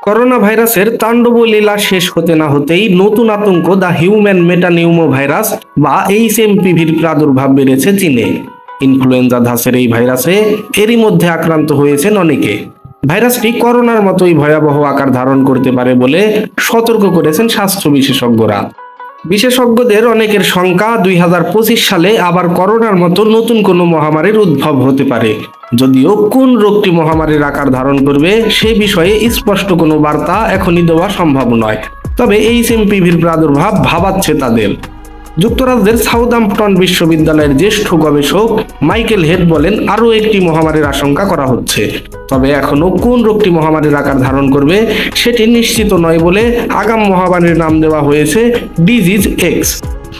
Corona ভাইরাসের তাণ্ডব লীলা শেষ হতে না হতেই নতুন আতঙ্ক দ্য হিউম্যান মেটানিউমো ভাইরাস বা এইচএমপিভির প্রাদুর্ভাব বেড়েছে চীনে। ইনফ্লুয়েঞ্জা ধাঁচের এই ভাইরাসে এরই মধ্যে আক্রান্ত হয়েছেন অনেকে। ভাইরাসটি করোনার মতোই ভয়াবহ আকার ধারণ করতে পারে বলে সতর্ক করেছেন স্বাস্থ্য বিশেষজ্ঞরা। বিশেষজ্ঞদের অনেকের শঙ্কা 2025 সালে আবার করোনার মতো নতুন কোনো মহামারীর উদ্ভব হতে পারে। যদিও কোন রোগটি মহামারীর আকার ধারণ করবে সে বিষয়ে স্পষ্ট কোনো বার্তা এখনই দেওয়া সম্ভব নয়। তবে এইচএমপিভির প্রাদুর্ভাব ভাবাচ্ছে তাদের। যুক্তরাজ্যের সাউদাম্পটন বিশ্ববিদ্যালয়ের জ্যেষ্ঠ গবেষক মাইকেল হেড বলেন, আরও একটি মহামারীর আশঙ্কা করা হচ্ছে। তবে এখনো কোন রোগটি মহামারীর আকার ধারণ করবে সেটি নিশ্চিত নয় বলে আগাম মহামারীর নাম দেওয়া হয়েছে ডিজিজ এক্স।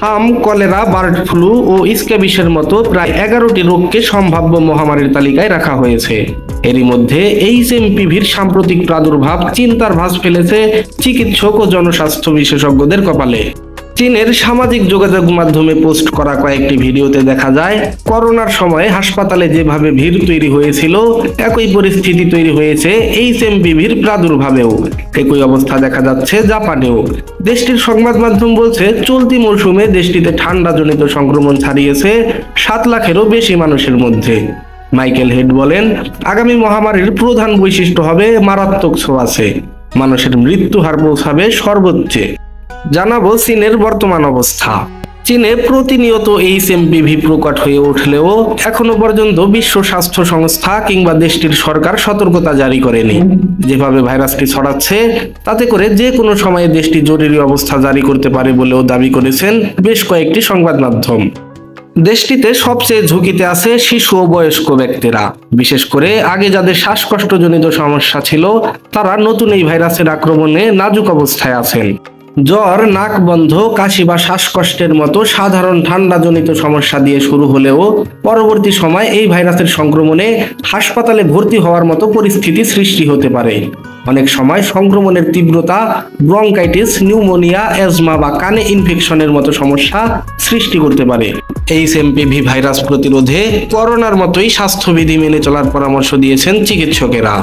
হাম, কলেরা, বার্ড ফ্লু ও স্ক্যাবিসের মতো প্রায় 11টি রোগকে সম্ভাব্য মহামারীর তালিকায় রাখা হয়েছে। এরই মধ্যে এইচএমপিভির সাম্প্রতিক প্রাদুর্ভাব চিন্তার ভাঁজ ফেলেছে চিকিৎসক ও জনস্বাস্থ্য বিশেষজ্ঞদের কপালে। চীনের সামাজিক যোগাযোগ মাধ্যমে পোস্ট করা কয়েকটি ভিডিওতে দেখা যায়, করোনার সময় হাসপাতালে যেভাবে ভিড় তৈরি হয়েছিল একই পরিস্থিতি তৈরি হয়েছে এইচএমপিভির প্রাদুর্ভাবেও। একই অবস্থা দেখা যাচ্ছে জাপানেও। দেশটির সংবাদ মাধ্যম বলছে, চলতি মৌসুমে দেশটিতে ঠান্ডাজনিত সংক্রমণ ছাড়িয়েছে 7 লাখেরও বেশি মানুষের মধ্যে। মাইকেল হেড বলেন, আগামী মহামারীর প্রধান বৈশিষ্ট্য হবে মারাত্মক ছোঁয়াচে। মানুষের মৃত্যু হার পৌঁছাবে সর্বোচ্চে। জানাবো চীনের বর্তমান অবস্থা। চীনে প্রতিনিয়ত এইচএমপিভি প্রকট হয়ে উঠলেও এখনো পর্যন্ত বিশ্ব স্বাস্থ্য সংস্থা কিংবা দেশটির সরকার সতর্কতা জারি করেনি। যেভাবে ভাইরাসটি ছড়াচ্ছে তাতে করে যে কোনো সময়ে দেশটি জরুরি অবস্থা জারি করতে পারে বলেও দাবি করেছেন বেশ কয়েকটি সংবাদ মাধ্যম। দেশটিতে সবচেয়ে ঝুঁকিতে আছে শিশু ও বয়স্ক ব্যক্তিরা। বিশেষ করে আগে যাদের শ্বাসকষ্টজনিত সমস্যা ছিল তারা নতুন এই ভাইরাসের আক্রমণে নাজুক অবস্থায় আছেন। জ্বর, নাক বন্ধ, কাশি বা শ্বাসকষ্টের মতো সাধারণ ঠান্ডাজনিত সমস্যা দিয়ে শুরু হলেও পরবর্তী সময় এই ভাইরাসের সংক্রমণে হাসপাতালে ভর্তি হওয়ার মতো পরিস্থিতি সৃষ্টি হতে পারে। অনেক সময় সংক্রমণের তীব্রতা ব্রঙ্কাইটিস, নিউমোনিয়া, অ্যাজমা বা কানে ইনফেকশনের মতো সমস্যা সৃষ্টি করতে পারে। এইচএমপিভি ভাইরাস প্রতিরোধে করোনার মতোই স্বাস্থ্যবিধি মেনে চলার পরামর্শ দিয়েছেন চিকিৎসকেরা।